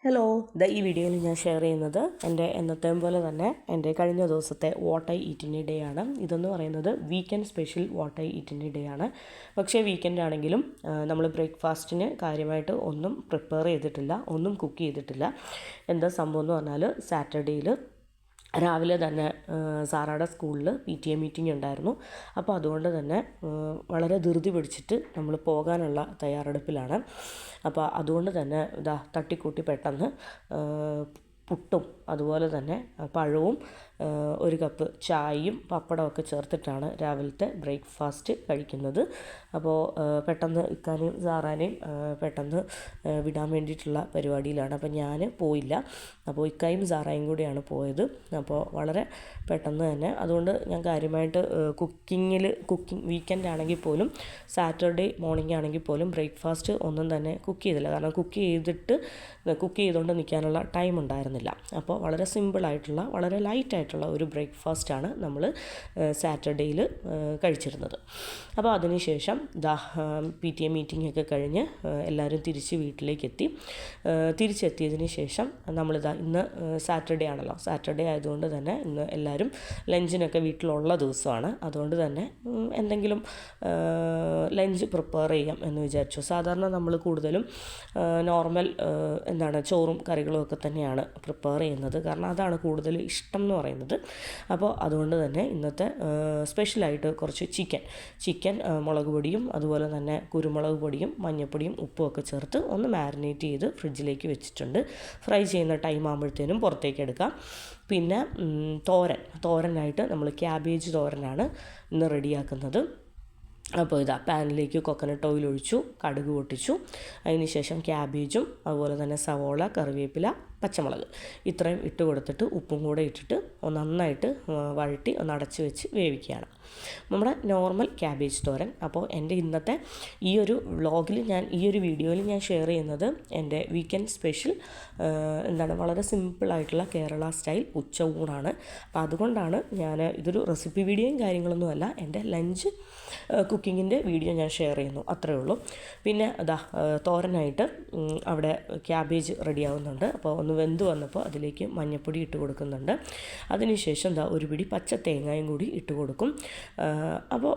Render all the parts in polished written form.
Hello, ഈ വീഡിയോയിൽ ഞാൻ ഷെയർ ചെയ്യുന്നത് എൻ്റെ എന്നത്തെയും പോലെ തന്നെ എൻ്റെ കഴിഞ്ഞ ദിവസത്തെ what I eat in A day ആണ്. ഇതെന്ന് പറയുന്നത് weekend special what I eat in A day ആണ്. പക്ഷേ വീക്കെൻഡ് ആണെങ്കിലും നമ്മൾ ബ്രേക്ക്ഫാസ്റ്റിന് കാര്യമായിട്ട് ഒന്നും പ്രിപ്പയർ ചെയ്തിട്ടില്ല, ഒന്നും കുക്ക് ചെയ്തിട്ടില്ല. എന്താ സംഭവം എന്ന് പറഞ്ഞാൽ സാറ്റർഡേയിൽ രാവിലെ തന്നെ സാറയുടെ സ്കൂളിൽ PTA മീറ്റിംഗ് ഉണ്ടായിരുന്നു. അപ്പോൾ അതുകൊണ്ട് തന്നെ വളരെ ധൃതി പിടിച്ചിട്ട് നമ്മൾ പോകാനുള്ള തയ്യാറെടുപ്പിലാണ്. അപ്പോൾ അതുകൊണ്ട് തന്നെ തട്ടിക്കൂട്ടി പെട്ടെന്ന് പുട്ടും അതുപോലെ തന്നെ പഴവും ഒരു കപ്പ് ചായയും പപ്പടമൊക്കെ ചേർത്തിട്ടാണ് രാവിലത്തെ ബ്രേക്ക്ഫാസ്റ്റ് കഴിക്കുന്നത്. അപ്പോൾ പെട്ടെന്ന് ഇക്കാനെയും സാറാനെയും പെട്ടെന്ന് വിടാൻ വേണ്ടിയിട്ടുള്ള പരിപാടിയിലാണ്. അപ്പോൾ ഞാൻ പോയില്ല. അപ്പോൾ ഇക്കായും സാറായും കൂടിയാണ് പോയത്. അപ്പോൾ വളരെ പെട്ടെന്ന് തന്നെ അതുകൊണ്ട് ഞാൻ കാര്യമായിട്ട് കുക്കിംഗ് വീക്കെൻഡ് ആണെങ്കിൽ പോലും സാറ്റർഡേ മോർണിംഗ് ആണെങ്കിൽ പോലും ബ്രേക്ക്ഫാസ്റ്റ് ഒന്നും തന്നെ കുക്ക് ചെയ്തില്ല. കാരണം കുക്ക് ചെയ്തുകൊണ്ട് നിൽക്കാനുള്ള ടൈം ഉണ്ടായിരുന്നില്ല. അപ്പോൾ വളരെ സിമ്പിളായിട്ടുള്ള വളരെ ലൈറ്റായിട്ടുള്ള ഒരു ബ്രേക്ക്ഫാസ്റ്റാണ് നമ്മൾ സാറ്റർഡേയിൽ കഴിച്ചിരുന്നത്. അപ്പോൾ അതിനുശേഷം PTA മീറ്റിംഗ് ഒക്കെ കഴിഞ്ഞ് എല്ലാവരും തിരിച്ച് വീട്ടിലേക്ക് എത്തി. തിരിച്ചെത്തിയതിന് ശേഷം ഇന്ന് സാറ്റർഡേ ആണല്ലോ. സാറ്റർഡേ ആയതുകൊണ്ട് തന്നെ ഇന്ന് എല്ലാവരും ലഞ്ചിനൊക്കെ വീട്ടിലുള്ള ദിവസമാണ്. അതുകൊണ്ട് തന്നെ എന്തെങ്കിലും ലഞ്ച് പ്രിപ്പയർ ചെയ്യാം എന്ന് വിചാരിച്ചു. സാധാരണ നമ്മൾ കൂടുതലും നോർമൽ ചോറും കറികളും ഒക്കെ തന്നെയാണ് പ്രിപ്പയർ ചെയ്യുന്നത്. കാരണം അതാണ് കൂടുതൽ ഇഷ്ടം എന്ന് പറയുന്നത്. അപ്പോൾ അതുകൊണ്ട് തന്നെ ഇന്നത്തെ സ്പെഷ്യലായിട്ട് കുറച്ച് ചിക്കൻ മുളക് പൊടിയും അതുപോലെ തന്നെ കുരുമുളക് പൊടിയും മഞ്ഞൾപ്പൊടിയും ഉപ്പും ഒക്കെ ചേർത്ത് ഒന്ന് മാരിനേറ്റ് ചെയ്ത് ഫ്രിഡ്ജിലേക്ക് വെച്ചിട്ടുണ്ട്. ഫ്രൈ ചെയ്യുന്ന ടൈം ആകുമ്പോഴത്തേനും പുറത്തേക്ക് എടുക്കാം. പിന്നെ തോരനായിട്ട് നമ്മൾ ക്യാബേജ് തോരനാണ് ഇന്ന് റെഡിയാക്കുന്നത്. അപ്പോൾ പാനിലേക്ക് കോക്കനട്ട് ഓയിൽ ഒഴിച്ചു, കടുക് പൊട്ടിച്ചു. അതിന് ശേഷം ക്യാബേജും അതുപോലെ തന്നെ സവോള, കറിവേപ്പില, പച്ചമുളക് ഇത്രയും ഇട്ട് കൊടുത്തിട്ട് ഉപ്പും കൂടെ ഇട്ടിട്ട് നന്നായിട്ട് വഴറ്റി അടച്ച് വെച്ച് വേവിക്കുകയാണ് നമ്മുടെ നോർമൽ ക്യാബേജ് തോരൻ. അപ്പോൾ എൻ്റെ ഇന്നത്തെ ഈ ഒരു വ്ളോഗിൽ ഈ ഒരു വീഡിയോയിൽ ഞാൻ ഷെയർ ചെയ്യുന്നത് എൻ്റെ വീക്കെൻഡ് സ്പെഷ്യൽ വളരെ സിമ്പിളായിട്ടുള്ള കേരള സ്റ്റൈൽ ഉച്ച ഊണാണ്. അപ്പോൾ അതുകൊണ്ടാണ് ഇതൊരു റെസിപ്പി വീഡിയോയും കാര്യങ്ങളൊന്നുമല്ല, എൻ്റെ ലഞ്ച് കുക്കിങ്ങിൻ്റെ വീഡിയോ ഞാൻ ഷെയർ ചെയ്യുന്നു, അത്രയേ ഉള്ളൂ. പിന്നെ തോരനായിട്ട് അവിടെ ക്യാബേജ് റെഡിയാവുന്നുണ്ട്. അപ്പോൾ ഒന്ന് വെന്ത് വന്നപ്പോൾ അതിലേക്ക് മഞ്ഞൾപ്പൊടി ഇട്ട് കൊടുക്കുന്നുണ്ട്. അതിനുശേഷം ഒരു പിടി പച്ച തേങ്ങയും കൂടി ഇട്ട് കൊടുക്കും. അപ്പോൾ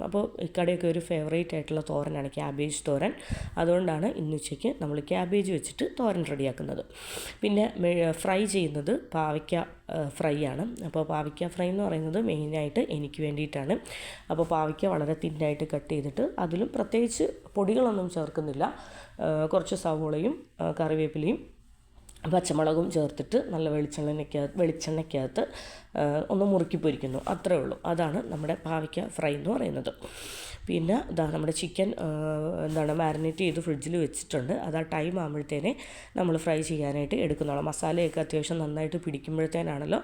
അപ്പോൾ ഇക്കടയൊക്കെ ഒരു ഫേവറേറ്റ് ആയിട്ടുള്ള തോരനാണ് ക്യാബേജ് തോരൻ. അതുകൊണ്ടാണ് ഇന്നുച്ചയ്ക്ക് നമ്മൾ ക്യാബേജ് വെച്ചിട്ട് തോരൻ റെഡിയാക്കുന്നത്. പിന്നെ ഫ്രൈ ചെയ്യുന്നത് പാവയ്ക്ക ഫ്രൈ ആണ്. അപ്പോൾ പാവയ്ക്ക ഫ്രൈ എന്ന് പറയുന്നത് മെയിനായിട്ട് എനിക്ക് വേണ്ടിയിട്ടാണ്. അപ്പോൾ പാവയ്ക്ക വളരെ തിന്നായിട്ട് കട്ട് ചെയ്തിട്ട് അതിലും പ്രത്യേകിച്ച് പൊടികളൊന്നും ചേർക്കുന്നില്ല. കുറച്ച് സവോളയും കറിവേപ്പിലയും പച്ചമുളകും ചേർത്തിട്ട് നല്ല വെളിച്ചെണ്ണയ്ക്കകത്ത് ഒന്ന് മുറുക്കി പൊരിക്കുന്നു, അത്രയേ ഉള്ളൂ. അതാണ് നമ്മുടെ പാവയ്ക്ക ഫ്രൈ എന്ന് പറയുന്നത്. പിന്നെ നമ്മുടെ ചിക്കൻ മാരിനേറ്റ് ചെയ്ത് ഫ്രിഡ്ജിൽ വെച്ചിട്ടുണ്ട്. അത് ആ ടൈം ആകുമ്പോഴത്തേനെ നമ്മൾ ഫ്രൈ ചെയ്യാനായിട്ട് എടുക്കുന്നതാണ്. മസാലയൊക്കെ അത്യാവശ്യം നന്നായിട്ട് പിടിക്കുമ്പോഴത്തേനാണല്ലോ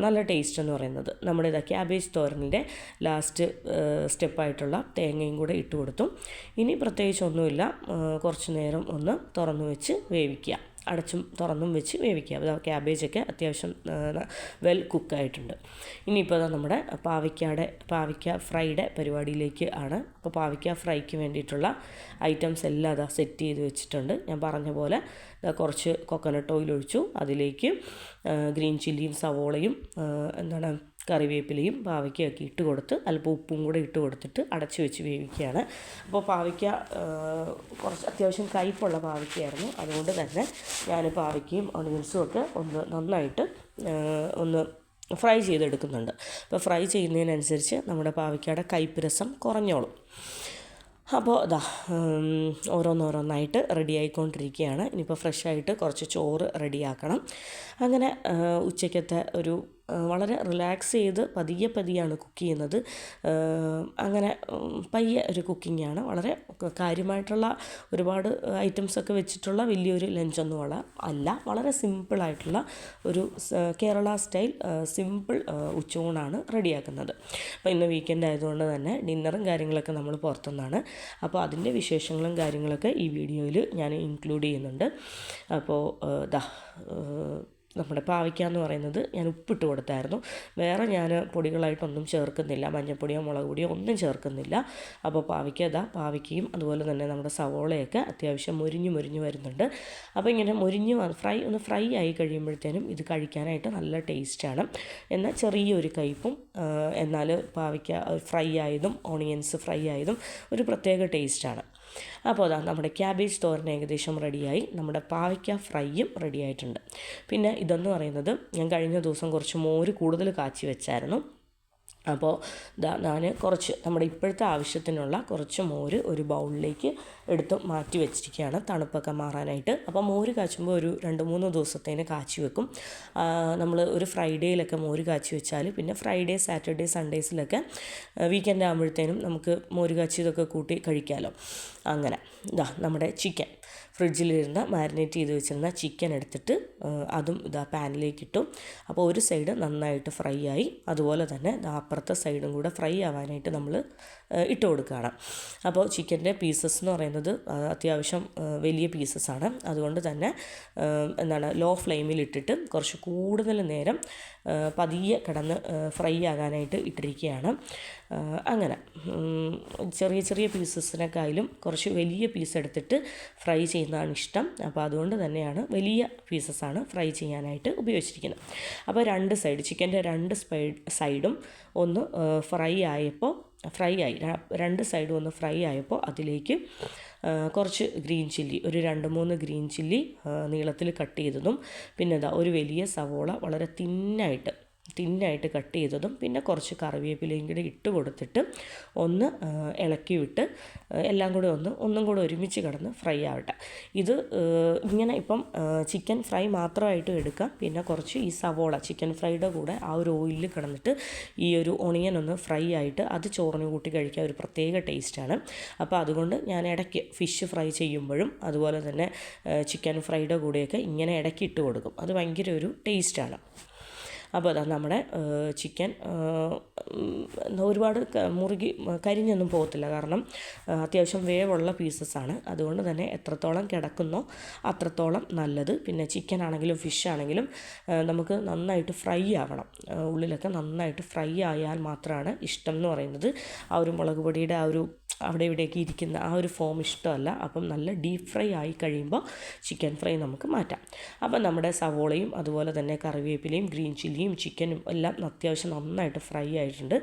നല്ല ടേസ്റ്റ് എന്ന് പറയുന്നത്. നമ്മുടെ ക്യാബേജ് തോരനിൻ്റെ ലാസ്റ്റ് സ്റ്റെപ്പായിട്ടുള്ള തേങ്ങയും കൂടെ ഇട്ട് കൊടുത്തു. ഇനി പ്രത്യേകിച്ചൊന്നുമില്ല, കുറച്ച് നേരം ഒന്ന് തുറന്നു വെച്ച് വേവിക്കുക, അടച്ചും തുറന്നും വെച്ച് വേവിക്കുക. ക്യാബേജൊക്കെ അത്യാവശ്യം വെൽ കുക്കായിട്ടുണ്ട്. ഇനിയിപ്പോൾ നമ്മുടെ പാവയ്ക്ക ഫ്രൈയുടെ പരിപാടിയിലേക്ക് ആണ്. അപ്പോൾ പാവയ്ക്ക ഫ്രൈക്ക് വേണ്ടിയിട്ടുള്ള ഐറ്റംസ് എല്ലാം സെറ്റ് ചെയ്ത് വെച്ചിട്ടുണ്ട്. ഞാൻ പറഞ്ഞ പോലെ കുറച്ച് കോക്കനട്ട് ഓയിൽ ഒഴിച്ചു. അതിലേക്ക് ഗ്രീൻ ചില്ലിയും സവോളയും കറിവേപ്പിലയും പാവയ്ക്കയൊക്കെ ഇട്ട് കൊടുത്ത് അല്പം ഉപ്പും കൂടെ ഇട്ട് കൊടുത്തിട്ട് അടച്ചു വെച്ച് വേവിക്കുകയാണ്. അപ്പോൾ പാവയ്ക്ക കുറച്ച് അത്യാവശ്യം കയ്പുള്ള പാവയ്ക്കയായിരുന്നു. അതുകൊണ്ട് തന്നെ ഞാൻ പാവയ്ക്കയും ഓണിയൻസും ഒക്കെ നന്നായിട്ട് ഫ്രൈ ചെയ്തെടുക്കുന്നുണ്ട്. അപ്പോൾ ഫ്രൈ ചെയ്യുന്നതിനനുസരിച്ച് നമ്മുടെ പാവയ്ക്കയുടെ കയ്പ്പ് രസം കുറഞ്ഞോളും. അപ്പോൾ ഓരോന്നോരോന്നായിട്ട് റെഡിയായിക്കൊണ്ടിരിക്കുകയാണ്. ഇനിയിപ്പോൾ ഫ്രഷായിട്ട് കുറച്ച് ചോറ് റെഡിയാക്കണം. അങ്ങനെ ഉച്ചയ്ക്കത്തെ ഒരു വളരെ റിലാക്സ് ചെയ്ത് പതിയെയാണ് കുക്ക് ചെയ്യുന്നത്. അങ്ങനെ പയ്യെ ഒരു കുക്കിങ്ങാണ്. വളരെ കാര്യമായിട്ടുള്ള ഒരുപാട് ഐറ്റംസൊക്കെ വെച്ചിട്ടുള്ള വലിയൊരു ലഞ്ചൊന്നും അല്ല. വളരെ സിമ്പിളായിട്ടുള്ള ഒരു കേരള സ്റ്റൈൽ സിമ്പിൾ ഉച്ചയൂണാണ് റെഡിയാക്കുന്നത്. അപ്പോൾ ഇന്ന് വീക്കെൻഡ് ആയതുകൊണ്ട് തന്നെ ഡിന്നറും കാര്യങ്ങളൊക്കെ നമ്മൾ പുറത്തുനിന്നാണ്. അപ്പോൾ അതിൻ്റെ വിശേഷങ്ങളും കാര്യങ്ങളൊക്കെ ഈ വീഡിയോയിൽ ഞാൻ ഇൻക്ലൂഡ് ചെയ്യുന്നുണ്ട്. അപ്പോൾ നമ്മുടെ പാവയ്ക്ക എന്ന് പറയുന്നത് ഞാൻ ഉപ്പിട്ട് കൊടുത്തായിരുന്നു. വേറെ ഞാൻ പൊടികളായിട്ടൊന്നും ചേർക്കുന്നില്ല, മഞ്ഞൾപ്പൊടിയോ മുളക് പൊടിയോ ഒന്നും ചേർക്കുന്നില്ല. അപ്പോൾ പാവയ്ക്കയും അതുപോലെ തന്നെ നമ്മുടെ സവോളയൊക്കെ അത്യാവശ്യം മുരിഞ്ഞ് വരുന്നുണ്ട്. അപ്പോൾ ഇങ്ങനെ ഒന്ന് ഫ്രൈ ആയി കഴിയുമ്പോഴത്തേനും ഇത് കഴിക്കാനായിട്ട് നല്ല ടേസ്റ്റാണ്. എന്നാൽ ചെറിയൊരു കയ്പും, എന്നാൽ പാവയ്ക്ക ഫ്രൈ ആയതും ഓണിയൻസ് ഫ്രൈ ആയതും ഒരു പ്രത്യേക ടേസ്റ്റാണ്. അപ്പോൾ നമ്മുടെ ക്യാബേജ് തോരൻ ഏകദേശം റെഡിയായി, നമ്മുടെ പാവയ്ക്ക ഫ്രൈയും റെഡി ആയിട്ടുണ്ട്. പിന്നെ ഇതെന്ന് പറയുന്നത് ഞാൻ കഴിഞ്ഞ ദിവസം കുറച്ച് മോര് കൂടുതൽ കാച്ചി വെച്ചായിരുന്നു. അപ്പോൾ ഞാൻ കുറച്ച് നമ്മുടെ ഇപ്പോഴത്തെ ആവശ്യത്തിനുള്ള കുറച്ച് മോര് ഒരു ബൗളിലേക്ക് എടുത്ത് മാറ്റി വെച്ചിരിക്കുകയാണ്, തണുപ്പൊക്കെ മാറാനായിട്ട്. അപ്പോൾ മോര് കാച്ചുമ്പോൾ ഒരു 2-3 ദിവസത്തേന് കാച്ചി വെക്കും. നമ്മൾ ഒരു ഫ്രൈഡേയിലൊക്കെ മോര് കാച്ചി വെച്ചാൽ പിന്നെ ഫ്രൈഡേ, സാറ്റർഡേ, സൺഡേസിലൊക്കെ വീക്കെൻഡ് ആകുമ്പോഴത്തേനും നമുക്ക് മോര് കാച്ചിയതൊക്കെ കൂട്ടി കഴിക്കാമല്ലോ. അങ്ങനെ നമ്മുടെ ചിക്കൻ ഫ്രിഡ്ജിലിരുന്ന് മാരിനേറ്റ് ചെയ്ത് വെച്ചിരുന്ന ചിക്കൻ എടുത്തിട്ട് അതും പാനിലേക്ക് ഇട്ടു. അപ്പോൾ ഒരു സൈഡ് നന്നായിട്ട് ഫ്രൈ ആയി, അതുപോലെ തന്നെ അപ്പുറത്തെ സൈഡും കൂടെ ഫ്രൈ ആവാനായിട്ട് നമ്മൾ ഇട്ട് കൊടുക്കുകയാണ്. അപ്പോൾ ചിക്കൻ്റെ പീസസ് എന്ന് പറയുന്നത് അത്യാവശ്യം വലിയ പീസസ്സാണ്. അതുകൊണ്ട് തന്നെ ലോ ഫ്ലെയിമിൽ ഇട്ടിട്ട് കുറച്ച് കൂടുതൽ നേരം പതിയെ കിടന്ന് ഫ്രൈ ആകാനായിട്ട് ഇട്ടിരിക്കുകയാണ്. അങ്ങനെ ചെറിയ ചെറിയ പീസസിനേക്കാളും കുറച്ച് വലിയ പീസ് എടുത്തിട്ട് ഫ്രൈ ചെയ്യുന്നതാണ് ഇഷ്ടം. അപ്പോൾ അതുകൊണ്ട് തന്നെയാണ് വലിയ പീസസ്സാണ് ഫ്രൈ ചെയ്യാനായിട്ട് ഉപയോഗിച്ചിരിക്കുന്നത്. അപ്പോൾ ചിക്കൻ്റെ രണ്ട് സൈഡും ഒന്ന് രണ്ട് സൈഡും ഒന്ന് ഫ്രൈ ആയപ്പോൾ അതിലേക്ക് കുറച്ച് ഗ്രീൻ ചില്ലി, ഒരു 2-3 ഗ്രീൻ ചില്ലി നീളത്തിൽ കട്ട് ചെയ്തതും, പിന്നെ ഒരു വലിയ സവോള വളരെ തിന്നായിട്ട് കട്ട് ചെയ്തതും, പിന്നെ കുറച്ച് കറിവേപ്പിലയും കൂടി ഇട്ട് കൊടുത്തിട്ട് ഒന്ന് ഇളക്കി വിട്ട് എല്ലാം കൂടെ ഒന്നും കൂടെ ഒരുമിച്ച് കിടന്ന് ഫ്രൈ ആവട്ടെ. ഇത് ഇങ്ങനെ ഇപ്പം ചിക്കൻ ഫ്രൈ മാത്രമായിട്ട് എടുക്കാം. പിന്നെ കുറച്ച് ഈ സവോള ചിക്കൻ ഫ്രൈയുടെ കൂടെ ആ ഒരു ഓയിലിൽ കിടന്നിട്ട് ഈ ഒരു ഒണിയൻ ഒന്ന് ഫ്രൈ ആയിട്ട് അത് ചോറിന് കൂട്ടി കഴിക്കാൻ ഒരു പ്രത്യേക ടേസ്റ്റാണ്. അപ്പോൾ അതുകൊണ്ട് ഞാൻ ഇടയ്ക്ക് ഫിഷ് ഫ്രൈ ചെയ്യുമ്പോഴും അതുപോലെ തന്നെ ചിക്കൻ ഫ്രൈയുടെ കൂടെയൊക്കെ ഇങ്ങനെ ഇടയ്ക്ക് ഇട്ട് കൊടുക്കും. അത് ഭയങ്കര ഒരു ടേസ്റ്റാണ്. അപ്പോൾ നമ്മുടെ ചിക്കൻ ഒരുപാട് കരിഞ്ഞൊന്നും പോകത്തില്ല, കാരണം അത്യാവശ്യം വേവുള്ള പീസസ്സാണ്. അതുകൊണ്ട് തന്നെ എത്രത്തോളം കിടക്കുന്നോ അത്രത്തോളം നല്ലത്. പിന്നെ ചിക്കൻ ആണെങ്കിലും ഫിഷ് ആണെങ്കിലും നമുക്ക് നന്നായിട്ട് ഫ്രൈ ആവണം, ഉള്ളിലൊക്കെ നന്നായിട്ട് ഫ്രൈ ആയാൽ മാത്രമാണ് ഇഷ്ടം എന്ന് പറയുന്നത്. ആ ഒരു മുളക് പൊടിയുടെ ആ ഒരു അവിടെ ഇവിടെയൊക്കെ ഇരിക്കുന്ന ആ ഒരു ഫോം ഇഷ്ടമല്ല. അപ്പം നല്ല ഡീപ്പ് ഫ്രൈ ആയി കഴിയുമ്പോൾ ചിക്കൻ ഫ്രൈ നമുക്ക് മാറ്റാം. അപ്പം നമ്മുടെ സവോളയും അതുപോലെ തന്നെ കറിവേപ്പിലയും ഗ്രീൻ ചില്ലിയും ചിക്കനും എല്ലാം അത്യാവശ്യം നന്നായിട്ട് ഫ്രൈ ആയിട്ടുണ്ട്.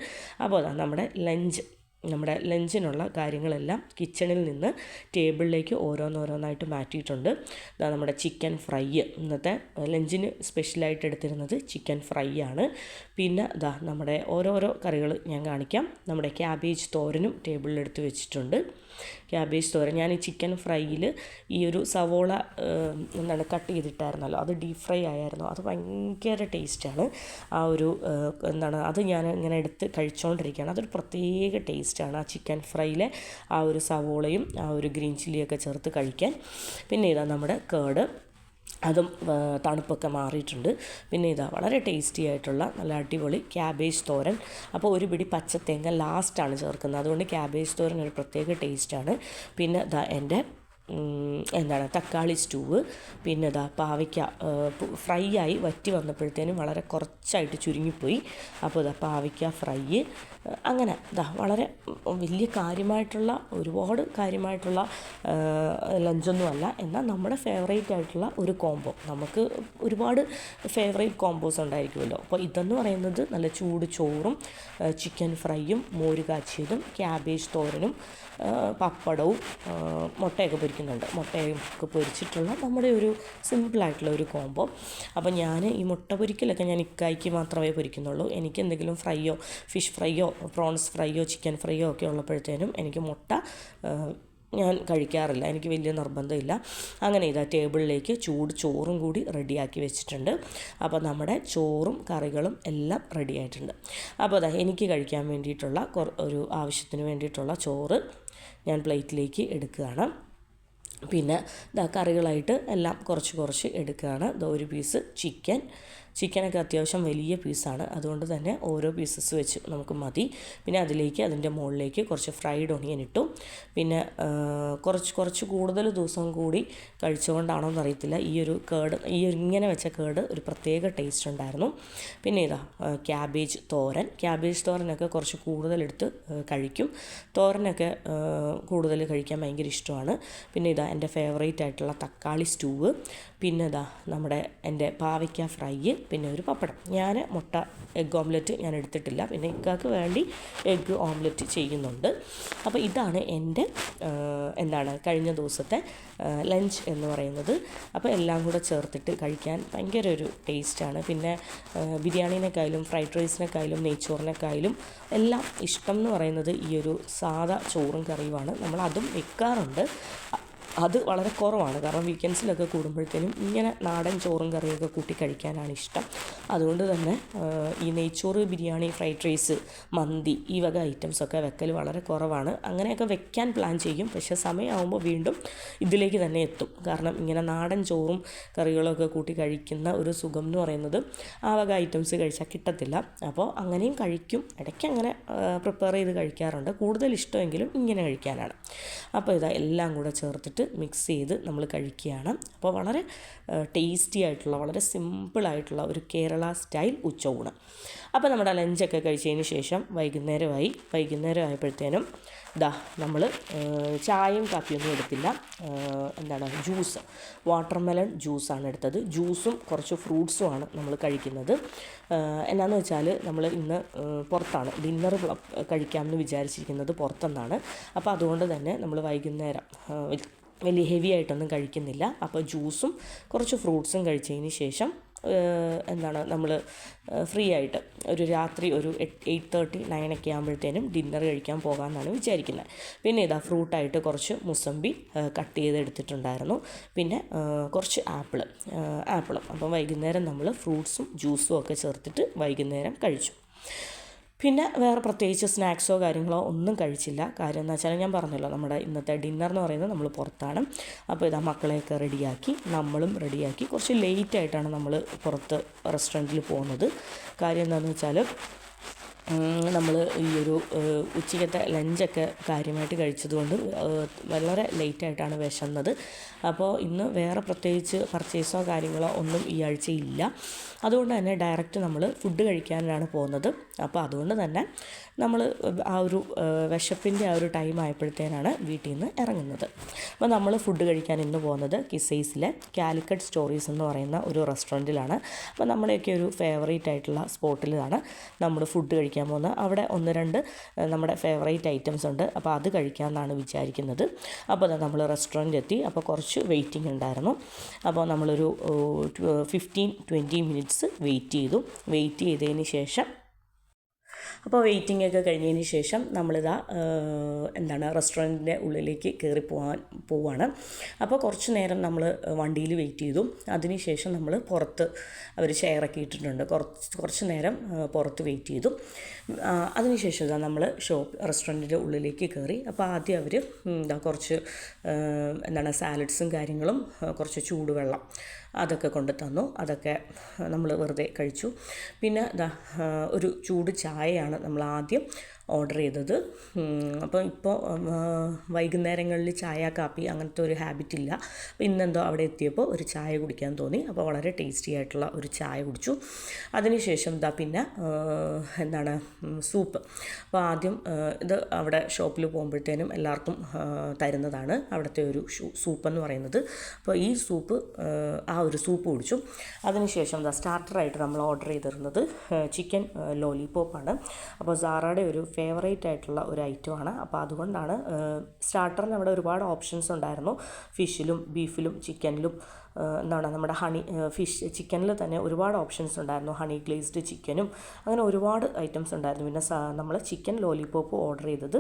അപ്പോൾ നമ്മുടെ ലഞ്ചിനുള്ള കാര്യങ്ങളെല്ലാം കിച്ചണിൽ നിന്ന് ടേബിളിലേക്ക് ഓരോന്നായിട്ട് മാറ്റിയിട്ടുണ്ട്. നമ്മുടെ ചിക്കൻ ഫ്രൈ, ഇന്നത്തെ ലഞ്ചിന് സ്പെഷ്യലായിട്ട് എടുത്തിരുന്നത് ചിക്കൻ ഫ്രൈ ആണ്. പിന്നെ നമ്മുടെ ഓരോരോ കറികൾ ഞാൻ കാണിക്കാം. നമ്മുടെ ക്യാബേജ് തോരനും ടേബിളിലെടുത്ത് വെച്ചിട്ടുണ്ട്. ക്യാബേജ് തോരൻ ഞാൻ ഈ ചിക്കൻ ഫ്രൈയിൽ ഈ ഒരു സവോള കട്ട് ചെയ്തിട്ടായിരുന്നല്ലോ, അത് ഡീപ്പ് ഫ്രൈ ആയിരുന്നു. അത് ഭയങ്കര ടേസ്റ്റാണ്. ആ ഒരു അത് ഞാൻ ഇങ്ങനെ എടുത്ത് കഴിച്ചുകൊണ്ടിരിക്കുകയാണ്. അതൊരു പ്രത്യേക ടേസ്റ്റാണ് ആ ചിക്കൻ ഫ്രൈയിലെ ആ ഒരു സവോളയും ആ ഒരു ഗ്രീൻ ചില്ലിയൊക്കെ ചേർത്ത് കഴിക്കാൻ. പിന്നെ നമ്മുടെ കേട്, അതും തണുപ്പൊക്കെ മാറിയിട്ടുണ്ട്. പിന്നെ വളരെ ടേസ്റ്റി ആയിട്ടുള്ള നല്ല അടിപൊളി ക്യാബേജ് തോരൻ. അപ്പോൾ ഒരു പിടി പച്ചത്തേങ്ങ ലാസ്റ്റാണ് ചേർക്കുന്നത്, അതുകൊണ്ട് ക്യാബേജ് തോരൻ ഒരു പ്രത്യേക ടേസ്റ്റാണ്. പിന്നെ എൻ്റെ തക്കാളി സ്റ്റൂവ്, പിന്നെ പാവയ്ക്ക ഫ്രൈ ആയി വറ്റി വന്നപ്പോഴത്തേനും വളരെ കുറച്ചായിട്ട് ചുരുങ്ങിപ്പോയി. അപ്പോൾ പാവയ്ക്ക ഫ്രൈ. അങ്ങനെ വളരെ ഒരുപാട് കാര്യമായിട്ടുള്ള ലഞ്ചൊന്നുമല്ല, എന്നാൽ നമ്മുടെ ഫേവറേറ്റ് ആയിട്ടുള്ള ഒരു കോംബോ. നമുക്ക് ഒരുപാട് ഫേവറേറ്റ് കോംബോസ് ഉണ്ടായിരിക്കുമല്ലോ. അപ്പോൾ ഇതെന്ന് പറയുന്നത് നല്ല ചൂട് ചോറും ചിക്കൻ ഫ്രൈയും മോര് കാച്ചിയതും ക്യാബേജ് തോരനും പപ്പടവും മുട്ടയൊക്കെ മുട്ടയൊക്കെ പൊരിച്ചിട്ടുള്ള നമ്മുടെ ഒരു സിമ്പിളായിട്ടുള്ള ഒരു കോംബോ. അപ്പോൾ ഞാൻ ഈ മുട്ട പൊരിക്കലൊക്കെ ഞാൻ ഇക്കായ്ക്ക് മാത്രമേ പൊരിക്കുന്നുള്ളൂ. എനിക്ക് എന്തെങ്കിലും ഫ്രൈയോ ഫിഷ് ഫ്രൈയോ പ്രോൺസ് ഫ്രൈയോ ചിക്കൻ ഫ്രൈയോ ഒക്കെ ഉള്ളപ്പോഴത്തേനും എനിക്ക് മുട്ട ഞാൻ കഴിക്കാറില്ല, എനിക്ക് വലിയ നിർബന്ധമില്ല. അങ്ങനെ ടേബിളിലേക്ക് ചൂട് ചോറും കൂടി റെഡിയാക്കി വെച്ചിട്ടുണ്ട്. അപ്പോൾ നമ്മുടെ ചോറും കറികളും എല്ലാം റെഡി ആയിട്ടുണ്ട്. അപ്പോൾ എനിക്ക് കഴിക്കാൻ വേണ്ടിയിട്ടുള്ള ഒരു ആവശ്യത്തിന് വേണ്ടിയിട്ടുള്ള ചോറ് ഞാൻ പ്ലേറ്റിലേക്ക് എടുക്കുകയാണ്. പിന്നെ കറികളായിട്ട് എല്ലാം കുറച്ച് എടുക്കുകയാണ്. ഒരു പീസ് ചിക്കൻ, ചിക്കനൊക്കെ അത്യാവശ്യം വലിയ പീസാണ്, അതുകൊണ്ട് തന്നെ ഓരോ പീസസ് വെച്ച് നമുക്ക് മതി. പിന്നെ അതിലേക്ക് അതിൻ്റെ മുകളിലേക്ക് കുറച്ച് ഫ്രൈഡ് ഒണിയൻ ഇട്ടു. പിന്നെ കുറച്ച് കൂടുതൽ ദിവസം കൂടി കഴിച്ചുകൊണ്ടാണോ എന്നറിയത്തില്ല, ഈ ഒരു കേട് ഇങ്ങനെ വെച്ച കേട് ഒരു പ്രത്യേക ടേസ്റ്റ് ഉണ്ടായിരുന്നു. പിന്നെ ഇതാ ക്യാബേജ് തോരനൊക്കെ കുറച്ച് കൂടുതലെടുത്ത് കഴിക്കും. തോരനൊക്കെ കൂടുതൽ കഴിക്കാൻ ഭയങ്കര ഇഷ്ടമാണ്. പിന്നെ ഇതാ എൻ്റെ ഫേവറേറ്റ് ആയിട്ടുള്ള തക്കാളി സ്റ്റൂവ്, പിന്നെ ഇതാ എൻ്റെ പാവയ്ക്ക ഫ്രൈ, പിന്നെ ഒരു പപ്പടം. ഞാൻ മുട്ട എഗ് ഓംലെറ്റ് ഞാൻ എടുത്തിട്ടില്ല, പിന്നെ ഇക്കാക്ക് വേണ്ടി എഗ് ഓംലെറ്റ് ചെയ്യുന്നുണ്ട്. അപ്പോൾ ഇതാണ് എൻ്റെ കഴിഞ്ഞ ദിവസത്തെ ലഞ്ച് എന്ന് പറയുന്നത്. അപ്പോൾ എല്ലാം കൂടെ ചേർത്തിട്ട് കഴിക്കാൻ ഭയങ്കര ഒരു ടേസ്റ്റാണ്. പിന്നെ ബിരിയാണീനെക്കായാലും ഫ്രൈഡ് റൈസിനെക്കായാലും നെയ്ച്ചോറിനെക്കായാലും എല്ലാം ഇഷ്ടം എന്ന് പറയുന്നത് ഈ ഒരു സാദാ ചോറും കറിയുമാണ്. നമ്മളതും വെക്കാറുണ്ട്, അത് വളരെ കുറവാണ്. കാരണം വീക്കെൻഡ്സിലൊക്കെ കൂടുമ്പോഴത്തേനും ഇങ്ങനെ നാടൻ ചോറും കറിയൊക്കെ കൂട്ടി കഴിക്കാനാണ് ഇഷ്ടം. അതുകൊണ്ട് തന്നെ ഈ നെയ്ച്ചോറ്, ബിരിയാണി, ഫ്രൈഡ് റൈസ്, മന്തി ഈ വക ഐറ്റംസൊക്കെ വെക്കൽ വളരെ കുറവാണ്. അങ്ങനെയൊക്കെ വെക്കാൻ പ്ലാൻ ചെയ്യും, പക്ഷേ സമയമാകുമ്പോൾ വീണ്ടും ഇതിലേക്ക് തന്നെ എത്തും. കാരണം ഇങ്ങനെ നാടൻ ചോറും കറികളൊക്കെ കൂട്ടി കഴിക്കുന്ന ഒരു സുഖം എന്ന് പറയുന്നത് ആ വക ഐറ്റംസ് കഴിച്ചാൽ കിട്ടത്തില്ല. അപ്പോൾ അങ്ങനെയും കഴിക്കും, ഇടയ്ക്ക് അങ്ങനെ പ്രിപ്പയർ ചെയ്ത് കഴിക്കാറുണ്ട്. കൂടുതൽ ഇഷ്ടമെങ്കിലും ഇങ്ങനെ കഴിക്കാനാണ്. അപ്പോൾ ഇതാ എല്ലാം കൂടെ ചേർത്തിട്ട് മിക്സ് ചെയ്ത് നമ്മൾ കഴിക്കുകയാണ്. അപ്പോൾ വളരെ ടേസ്റ്റി ആയിട്ടുള്ള, വളരെ സിമ്പിളായിട്ടുള്ള ഒരു കേരള സ്റ്റൈൽ ഉച്ചയൂണ്. അപ്പോൾ നമ്മുടെ ലഞ്ചൊക്കെ കഴിച്ചതിന് ശേഷം വൈകുന്നേരമായപ്പോഴത്തേനും നമ്മൾ ചായയും കാപ്പിയൊന്നും എടുത്തില്ല. ജ്യൂസ്, വാട്ടർമെലൺ ജ്യൂസാണ് എടുത്തത്. ജ്യൂസും കുറച്ച് ഫ്രൂട്ട്സുമാണ് നമ്മൾ കഴിക്കുന്നത്. എന്നാന്ന് വെച്ചാൽ നമ്മൾ ഇന്ന് പുറത്താണ് ഡിന്നർ കഴിക്കാമെന്ന് വിചാരിച്ചിരിക്കുന്നത്, പുറത്തുനിന്നാണ്. അപ്പോൾ അതുകൊണ്ട് തന്നെ നമ്മൾ വൈകുന്നേരം വലിയ ഹെവി ആയിട്ടൊന്നും കഴിക്കുന്നില്ല. അപ്പോൾ ജ്യൂസും കുറച്ച് ഫ്രൂട്ട്സും കഴിച്ചതിന് ശേഷം നമ്മൾ ഫ്രീ ആയിട്ട് ഒരു രാത്രി ഒരു 8:30, 9 ഒക്കെ ആകുമ്പോഴത്തേനും ഡിന്നർ കഴിക്കാൻ പോകാമെന്നാണ് വിചാരിക്കുന്നത്. പിന്നെ ഇതാ ഫ്രൂട്ടായിട്ട് കുറച്ച് മുസമ്പി കട്ട് ചെയ്തെടുത്തിട്ടുണ്ടായിരുന്നു. പിന്നെ കുറച്ച് ആപ്പിളും. അപ്പം വൈകുന്നേരം നമ്മൾ ഫ്രൂട്ട്സും ജ്യൂസും ഒക്കെ ചേർത്തിട്ട് വൈകുന്നേരം കഴിച്ചു. പിന്നെ വേറെ പ്രത്യേകിച്ച് സ്നാക്സോ കാര്യങ്ങളോ ഒന്നും കഴിച്ചില്ല. കാര്യം എന്ന് വെച്ചാൽ ഞാൻ പറഞ്ഞല്ലോ, നമ്മുടെ ഇന്നത്തെ ഡിന്നർ എന്ന് പറയുന്നത് നമ്മൾ പുറത്താണ്. അപ്പോൾ ഇതാ മക്കളെയൊക്കെ റെഡിയാക്കി, നമ്മളും റെഡിയാക്കി. കുറച്ച് ലേറ്റായിട്ടാണ് നമ്മൾ പുറത്ത് റെസ്റ്റോറൻറ്റിൽ പോകുന്നത്. കാര്യം എന്താണെന്ന് വെച്ചാൽ നമ്മൾ ഈ ഒരു ഉച്ചയ്ക്കത്തെ ലഞ്ചൊക്കെ കാര്യമായിട്ട് കഴിച്ചതുകൊണ്ട് വളരെ ലേറ്റായിട്ടാണ് വിശന്നത്. അപ്പോൾ ഇന്ന് വേറെ പ്രത്യേകിച്ച് പർച്ചേസോ കാര്യങ്ങളോ ഒന്നും ഈ ആഴ്ച ഇല്ല. അതുകൊണ്ട് തന്നെ ഡയറക്റ്റ് നമ്മൾ ഫുഡ് കഴിക്കാനാണ് പോകുന്നത്. അപ്പോൾ അതുകൊണ്ട് തന്നെ നമ്മൾ ആ ഒരു വിശപ്പിൻ്റെ ആ ഒരു ടൈം ആയപ്പോഴത്തേനാണ് വീട്ടിൽ നിന്ന് ഇറങ്ങുന്നത്. അപ്പോൾ നമ്മൾ ഫുഡ് കഴിക്കാൻ ഇന്ന് പോകുന്നത് കിസൈസിലെ കാലിക്കറ്റ് സ്റ്റോറീസ് എന്ന് പറയുന്ന ഒരു റെസ്റ്റോറൻറ്റിലാണ്. അപ്പോൾ നമ്മുടെയൊക്കെ ഒരു ഫേവറേറ്റ് ആയിട്ടുള്ള സ്പോട്ടിലാണ് നമ്മൾ ഫുഡ് കഴിക്കാൻ പോകുന്നത്. അവിടെ 1-2 നമ്മുടെ ഫേവറേറ്റ് ഐറ്റംസ് ഉണ്ട്. അപ്പോൾ അത് കഴിക്കാമെന്നാണ് വിചാരിക്കുന്നത്. അപ്പോൾ നമ്മൾ റെസ്റ്റോറൻറ്റ് എത്തി. അപ്പോൾ കുറച്ച് വെയിറ്റിംഗ് ഉണ്ടായിരുന്നു. അപ്പോൾ നമ്മളൊരു 15-20 മിനിറ്റ്സ് വെയിറ്റ് ചെയ്തതിന് ശേഷം അപ്പോൾ വെയിറ്റിംഗ് ഒക്കെ കഴിഞ്ഞതിന് ശേഷം നമ്മളിതാ റെസ്റ്റോറൻറ്റിൻ്റെ ഉള്ളിലേക്ക് കയറി പോവാണ്. അപ്പോൾ കുറച്ച് നേരം നമ്മൾ വണ്ടിയിൽ വെയിറ്റ് ചെയ്തു. അതിനുശേഷം നമ്മൾ പുറത്ത് അവർ ചെയറൊക്കെ ഇട്ടിട്ടുണ്ട്, കുറച്ച് നേരം പുറത്ത് വെയിറ്റ് ചെയ്തു. അതിനുശേഷം നമ്മൾ റെസ്റ്റോറൻറ്റിൻ്റെ ഉള്ളിലേക്ക് കയറി. അപ്പോൾ ആദ്യം അവർ കുറച്ച് സാലഡ്സും കാര്യങ്ങളും കുറച്ച് ചൂടുവെള്ളം അതൊക്കെ കൊണ്ട് തന്നു. അതൊക്കെ നമ്മൾ വെറുതെ കഴിച്ചു. പിന്നെ ഒരു ചൂട് ചായയാണ് നമ്മൾ ആദ്യം ഓർഡർ ചെയ്തത്. അപ്പോൾ വൈകുന്നേരങ്ങളിൽ ചായ കാപ്പി അങ്ങനത്തെ ഒരു ഹാബിറ്റ് ഇല്ല. അപ്പോൾ ഇന്നെന്തോ അവിടെ എത്തിയപ്പോൾ ഒരു ചായ കുടിക്കാൻ തോന്നി. അപ്പോൾ വളരെ ടേസ്റ്റി ആയിട്ടുള്ള ഒരു ചായ കുടിച്ചു. അതിനുശേഷം പിന്നെ സൂപ്പ്. അപ്പോൾ ആദ്യം ഇത് അവിടെ ഷോപ്പിൽ പോകുമ്പോഴത്തേനും എല്ലാവർക്കും തരുന്നതാണ് അവിടുത്തെ ഒരു സൂപ്പെന്ന് പറയുന്നത്. അപ്പോൾ ഈ സൂപ്പ് ഒരു സൂപ്പ് കുടിച്ചു. അതിനുശേഷം സ്റ്റാർട്ടറായിട്ട് നമ്മൾ ഓർഡർ ചെയ്തിരുന്നത് ചിക്കൻ ലോലിപോപ്പാണ്. അപ്പോൾ സാറയുടെ ഒരു ഫേവറേറ്റ് ആയിട്ടുള്ള ഒരു ഐറ്റമാണ്. അപ്പോൾ അതുകൊണ്ടാണ് സ്റ്റാർട്ടറിന് അവിടെ ഒരുപാട് ഓപ്ഷൻസ് ഉണ്ടായിരുന്നു. ഫിഷിലും ബീഫിലും ചിക്കനിലും നമ്മുടെ ചിക്കനിൽ തന്നെ ഒരുപാട് ഓപ്ഷൻസ് ഉണ്ടായിരുന്നു. ഹണി ഗ്ലേസ്ഡ് ചിക്കനും അങ്ങനെ ഒരുപാട് ഐറ്റംസ് ഉണ്ടായിരുന്നു. പിന്നെ നമ്മൾ ചിക്കൻ ലോലിപോപ്പ് ഓർഡർ ചെയ്തത്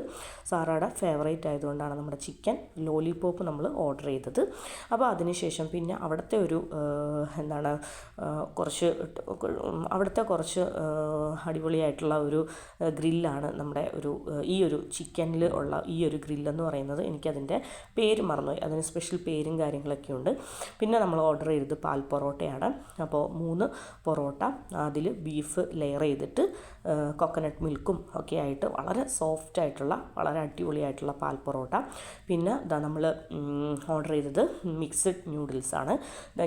സാറയുടെ ഫേവറേറ്റ് ആയതുകൊണ്ടാണ് നമ്മുടെ ചിക്കൻ ലോലിപോപ്പ് നമ്മൾ ഓർഡർ ചെയ്തത്. അപ്പോൾ അതിനുശേഷം പിന്നെ അവിടുത്തെ ഒരു കുറച്ച് അടിപൊളിയായിട്ടുള്ള ഒരു ഗ്രില്ലാണ് നമ്മുടെ ഈ ഒരു ചിക്കനിൽ ഉള്ള ഈ ഒരു ഗ്രില്ലെന്ന് പറയുന്നത്. എനിക്കതിൻ്റെ പേര് മറന്നുപോയി, അതിന് സ്പെഷ്യൽ പേരും കാര്യങ്ങളൊക്കെ ഉണ്ട്. പിന്നെ നമ്മൾ ഓർഡർ ചെയ്തത് പാൽ പൊറോട്ടയാണ്. അപ്പോൾ 3 പൊറോട്ട, അതിൽ ബീഫ് ലെയർ ചെയ്തിട്ട് കോക്കനട്ട് മിൽക്കും ഒക്കെ ആയിട്ട് വളരെ സോഫ്റ്റായിട്ടുള്ള വളരെ അടിപൊളിയായിട്ടുള്ള പാൽ പൊറോട്ട. പിന്നെ നമ്മൾ ഓർഡർ ചെയ്തത് മിക്സഡ് ന്യൂഡിൽസാണ്.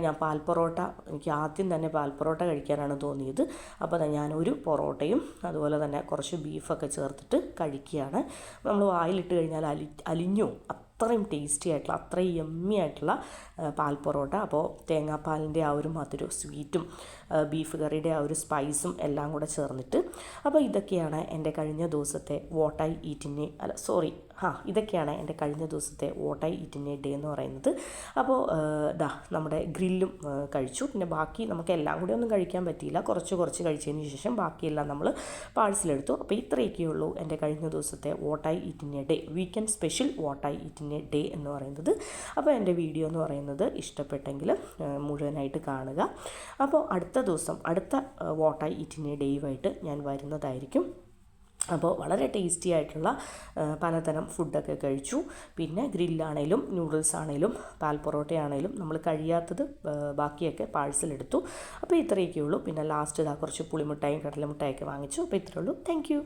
ഞാൻ പാൽ പൊറോട്ട, എനിക്ക് ആദ്യം തന്നെ പാൽ പൊറോട്ട കഴിക്കാനാണ് തോന്നിയത്. അപ്പോൾ ഞാൻ ഒരു പൊറോട്ടയും അതുപോലെ തന്നെ കുറച്ച് ബീഫൊക്കെ ചേർത്തിട്ട് കഴിക്കുകയാണ്. നമ്മൾ വായിലിട്ട് കഴിഞ്ഞാൽ അലിഞ്ഞു, അത്രയും ടേസ്റ്റി ആയിട്ടുള്ള, അത്രയും യമ്മി ആയിട്ടുള്ള പാൽ പൊറോട്ട. അപ്പോൾ തേങ്ങാപ്പാലിൻ്റെ ആ ഒരു മധുരം, സ്വീറ്റും ബീഫ് കറിയുടെ ആ ഒരു സ്പൈസും എല്ലാം കൂടെ ചേർന്നിട്ട്. അപ്പോൾ ഇതൊക്കെയാണ് എൻ്റെ കഴിഞ്ഞ ദിവസത്തെ വാട്ട് ഐ ഈറ്റ് ഇൻ ഇതൊക്കെയാണ് എൻ്റെ കഴിഞ്ഞ ദിവസത്തെ what I eat in A day എന്ന് പറയുന്നത്. അപ്പോൾ നമ്മുടെ ഗ്രില്ലും കഴിച്ചു. പിന്നെ ബാക്കി നമുക്ക് എല്ലാം കൂടി ഒന്നും കഴിക്കാൻ പറ്റിയില്ല, കുറച്ച് കഴിച്ചതിന് ശേഷം ബാക്കിയെല്ലാം നമ്മൾ പാഴ്സലെടുത്തു. അപ്പോൾ ഇത്രയൊക്കെയുള്ളൂ എൻ്റെ കഴിഞ്ഞ ദിവസത്തെ what I eat in A day, weekend special what I eat in A day എന്ന് പറയുന്നത്. അപ്പോൾ എൻ്റെ വീഡിയോ എന്ന് പറയുന്നത് ഇഷ്ടപ്പെട്ടെങ്കിൽ മുഴുവനായിട്ട് കാണുക. അപ്പോൾ അടുത്ത ദിവസം അടുത്ത what I eat in a ഡേയുമായിട്ട് ഞാൻ വരുന്നതായിരിക്കും. അപ്പോൾ വളരെ ടേസ്റ്റി ആയിട്ടുള്ള പലതരം ഫുഡൊക്കെ കഴിച്ചു. പിന്നെ ഗ്രില്ലാണേലും നൂഡിൽസ് ആണേലും പാൽ പൊറോട്ടയാണേലും നമ്മൾ കഴിയാത്തത് ബാക്കിയൊക്കെ പാഴ്സലെടുത്തു. അപ്പോൾ ഇത്രയൊക്കെ ഉള്ളൂ. പിന്നെ ലാസ്റ്റ് കുറച്ച് പുളിമുട്ടായും കടലമുട്ടായൊക്കെ വാങ്ങിച്ചു. അപ്പോൾ ഇത്രയേ ഉള്ളൂ. Thank you.